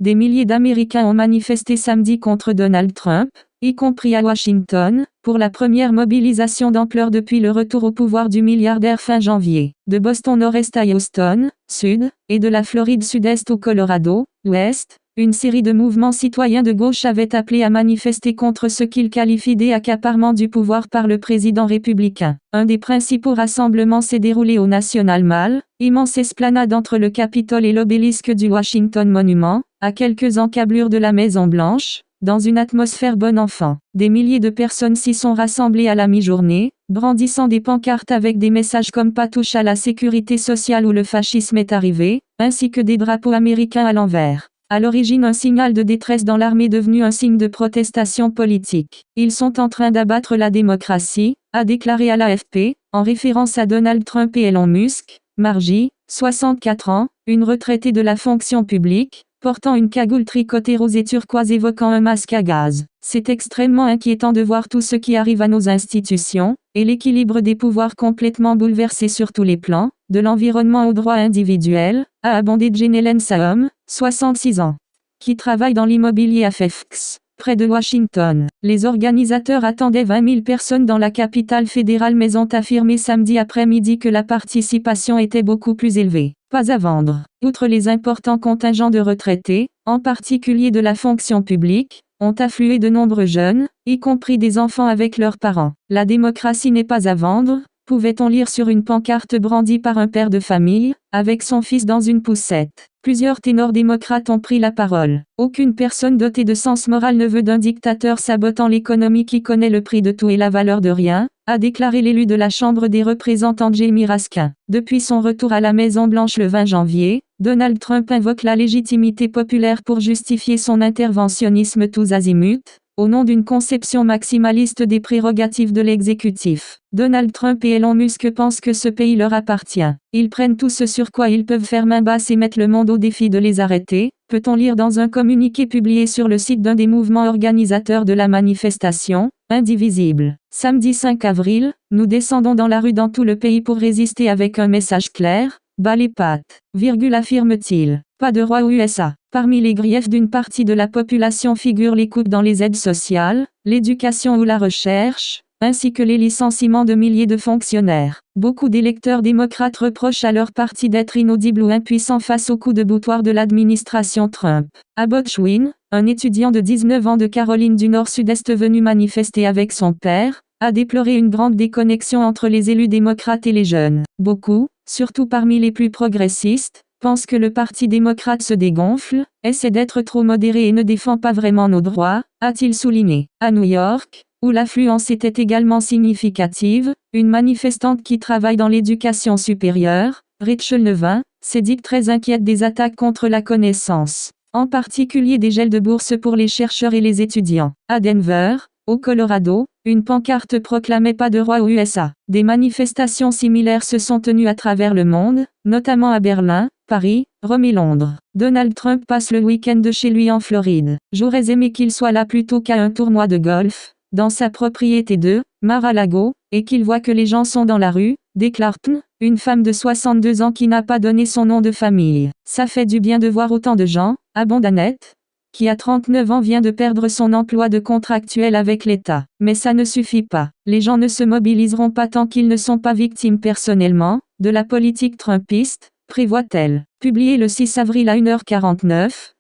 Des milliers d'Américains ont manifesté samedi contre Donald Trump, y compris à Washington, pour la première mobilisation d'ampleur depuis le retour au pouvoir du milliardaire fin janvier. De Boston nord-est à Houston, sud, et de la Floride sud-est au Colorado, ouest, une série de mouvements citoyens de gauche avaient appelé à manifester contre ce qu'ils qualifient d'accaparement du pouvoir par le président républicain. Un des principaux rassemblements s'est déroulé au National Mall, immense esplanade entre le Capitole et l'obélisque du Washington Monument, à quelques encablures de la Maison-Blanche, dans une atmosphère bon enfant. Des milliers de personnes s'y sont rassemblées à la mi-journée, brandissant des pancartes avec des messages comme « Pas touche à la sécurité sociale » ou « Le fascisme est arrivé », ainsi que des drapeaux américains à l'envers. À l'origine un signal de détresse dans l'armée devenu un signe de protestation politique. Ils sont en train d'abattre la démocratie, a déclaré à l'AFP, en référence à Donald Trump et Elon Musk, Margie, 64 ans, une retraitée de la fonction publique, portant une cagoule tricotée rose et turquoise évoquant un masque à gaz. C'est extrêmement inquiétant de voir tout ce qui arrive à nos institutions, et l'équilibre des pouvoirs complètement bouleversé sur tous les plans, de l'environnement au droit individuel, a abondé Jenellen Saum, 66 ans, qui travaille dans l'immobilier à Fairfax, près de Washington. Les organisateurs attendaient 20 000 personnes dans la capitale fédérale mais ont affirmé samedi après-midi que la participation était beaucoup plus élevée. Pas à vendre. Outre les importants contingents de retraités, en particulier de la fonction publique, ont afflué de nombreux jeunes, y compris des enfants avec leurs parents. La démocratie n'est pas à vendre, pouvait-on lire sur une pancarte brandie par un père de famille, avec son fils dans une poussette. Plusieurs ténors démocrates ont pris la parole. Aucune personne dotée de sens moral ne veut d'un dictateur sabotant l'économie qui connaît le prix de tout et la valeur de rien, a déclaré l'élu de la Chambre des représentants Jamie Raskin. Depuis son retour à la Maison-Blanche le 20 janvier, Donald Trump invoque la légitimité populaire pour justifier son interventionnisme tous azimuts, au nom d'une conception maximaliste des prérogatives de l'exécutif. Donald Trump et Elon Musk pensent que ce pays leur appartient. Ils prennent tout ce sur quoi ils peuvent faire main basse et mettent le monde au défi de les arrêter, peut-on lire dans un communiqué publié sur le site d'un des mouvements organisateurs de la manifestation, Indivisible. Samedi 5 avril, nous descendons dans la rue dans tout le pays pour résister avec un message clair, bas les pattes, affirme-t-il. Pas de roi aux USA. Parmi les griefs d'une partie de la population figurent les coupes dans les aides sociales, l'éducation ou la recherche, ainsi que les licenciements de milliers de fonctionnaires. Beaucoup d'électeurs démocrates reprochent à leur parti d'être inaudible ou impuissant face aux coups de boutoir de l'administration Trump. Abbott Schwinn, un étudiant de 19 ans de Caroline du Nord-Sud-Est venu manifester avec son père, a déploré une grande déconnexion entre les élus démocrates et les jeunes. Beaucoup, surtout parmi les plus progressistes, pensent que le Parti démocrate se dégonfle, essaie d'être trop modéré et ne défend pas vraiment nos droits, a-t-il souligné. À New York, où l'affluence était également significative, une manifestante qui travaille dans l'éducation supérieure, Rachel Nevin, s'est dite très inquiète des attaques contre la connaissance, en particulier des gels de bourse pour les chercheurs et les étudiants. À Denver, au Colorado, une pancarte proclamait « Pas de roi aux USA ». Des manifestations similaires se sont tenues à travers le monde, notamment à Berlin, Paris, Rome et Londres. Donald Trump passe le week-end chez lui en Floride. J'aurais aimé qu'il soit là plutôt qu'à un tournoi de golf, dans sa propriété de Mar-a-Lago, et qu'il voit que les gens sont dans la rue, déclare-t-elle, une femme de 62 ans qui n'a pas donné son nom de famille. Ça fait du bien de voir autant de gens, abonde Annette, qui à 39 ans vient de perdre son emploi de contractuel avec l'État. Mais ça ne suffit pas. Les gens ne se mobiliseront pas tant qu'ils ne sont pas victimes personnellement de la politique trumpiste, prévoit-elle. Publié le 6 avril à 1h49,